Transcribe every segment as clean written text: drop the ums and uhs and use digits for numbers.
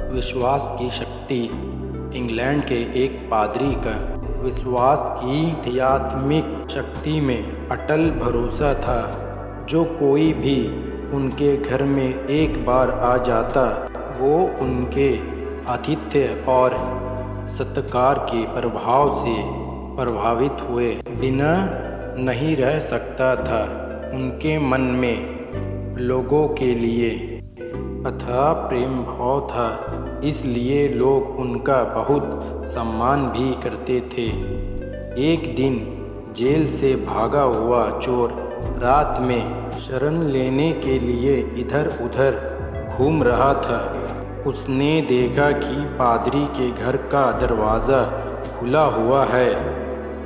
विश्वास की शक्ति। इंग्लैंड के एक पादरी का विश्वास की आध्यात्मिक शक्ति में अटल भरोसा था। जो कोई भी उनके घर में एक बार आ जाता, वो उनके आतिथ्य और सत्कार के प्रभाव से प्रभावित हुए बिना नहीं रह सकता था। उनके मन में लोगों के लिए अथाह प्रेम भाव था, इसलिए लोग उनका बहुत सम्मान भी करते थे। एक दिन जेल से भागा हुआ चोर रात में शरण लेने के लिए इधर उधर घूम रहा था। उसने देखा कि पादरी के घर का दरवाज़ा खुला हुआ है,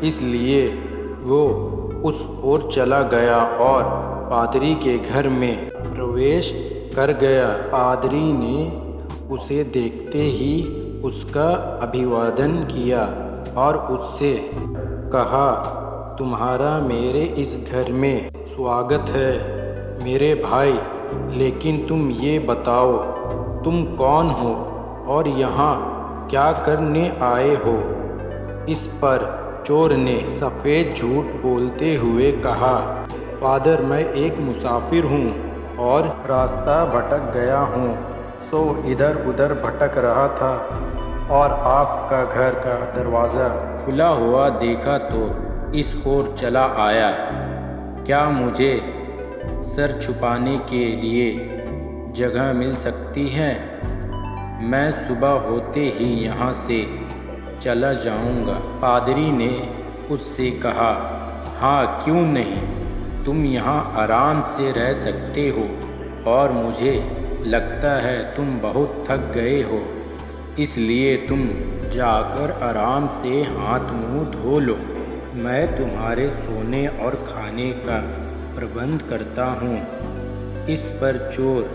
इसलिए वो उस ओर चला गया और पादरी के घर में प्रवेश कर गया। पादरी ने उसे देखते ही उसका अभिवादन किया और उससे कहा, तुम्हारा मेरे इस घर में स्वागत है मेरे भाई, लेकिन तुम ये बताओ तुम कौन हो और यहाँ क्या करने आए हो? इस पर चोर ने सफ़ेद झूठ बोलते हुए कहा, फादर, मैं एक मुसाफिर हूँ और रास्ता भटक गया हूँ, सो इधर उधर भटक रहा था और आपका घर का दरवाज़ा खुला हुआ देखा तो इस ओर चला आया। क्या मुझे सर छुपाने के लिए जगह मिल सकती है? मैं सुबह होते ही यहाँ से चला जाऊँगा। पादरी ने उससे कहा, हाँ क्यों नहीं, तुम यहाँ आराम से रह सकते हो और मुझे लगता है तुम बहुत थक गए हो, इसलिए तुम जाकर आराम से हाथ मुंह धो लो। मैं तुम्हारे सोने और खाने का प्रबंध करता हूँ। इस पर चोर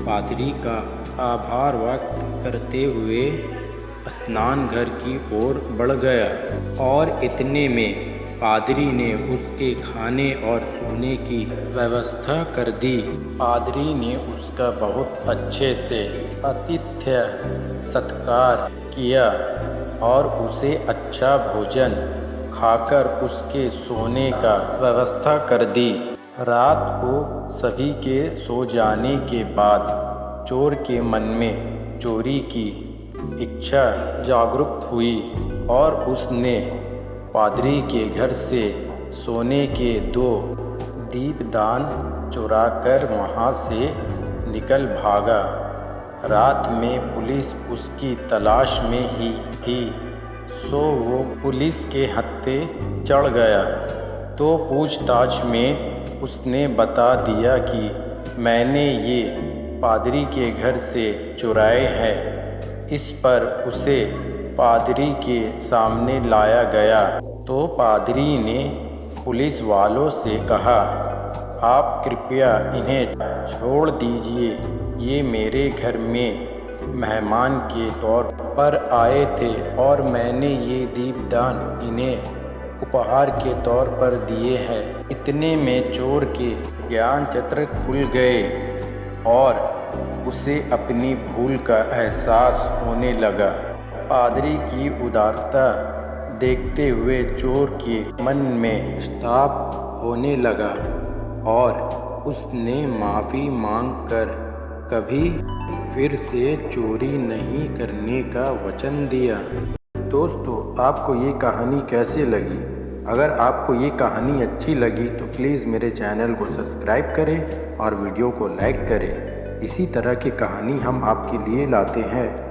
पादरी का आभार व्यक्त करते हुए स्नान घर की ओर बढ़ गया और इतने में पादरी ने उसके खाने और सोने की व्यवस्था कर दी। पादरी ने उसका बहुत अच्छे से आतिथ्य सत्कार किया और उसे अच्छा भोजन खाकर उसके सोने का व्यवस्था कर दी। रात को सभी के सो जाने के बाद चोर के मन में चोरी की इच्छा जागरूक हुई और उसने पादरी के घर से सोने के 2 दीपदान चुराकर वहाँ से निकल भागा। रात में पुलिस उसकी तलाश में ही थी, सो वो पुलिस के हत्थे चढ़ गया तो पूछताछ में उसने बता दिया कि मैंने ये पादरी के घर से चुराए हैं। इस पर उसे पादरी के सामने लाया गया तो पादरी ने पुलिस वालों से कहा, आप कृपया इन्हें छोड़ दीजिए, ये मेरे घर में मेहमान के तौर पर आए थे और मैंने ये दीपदान इन्हें उपहार के तौर पर दिए हैं। इतने में चोर के ज्ञान चक्र खुल गए और उसे अपनी भूल का एहसास होने लगा। पादरी की उदारता देखते हुए चोर के मन में पछतावा होने लगा और उसने माफ़ी मांगकर कभी फिर से चोरी नहीं करने का वचन दिया। दोस्तों, आपको ये कहानी कैसी लगी? अगर आपको ये कहानी अच्छी लगी तो प्लीज़ मेरे चैनल को सब्सक्राइब करें और वीडियो को लाइक करें। इसी तरह की कहानी हम आपके लिए लाते हैं।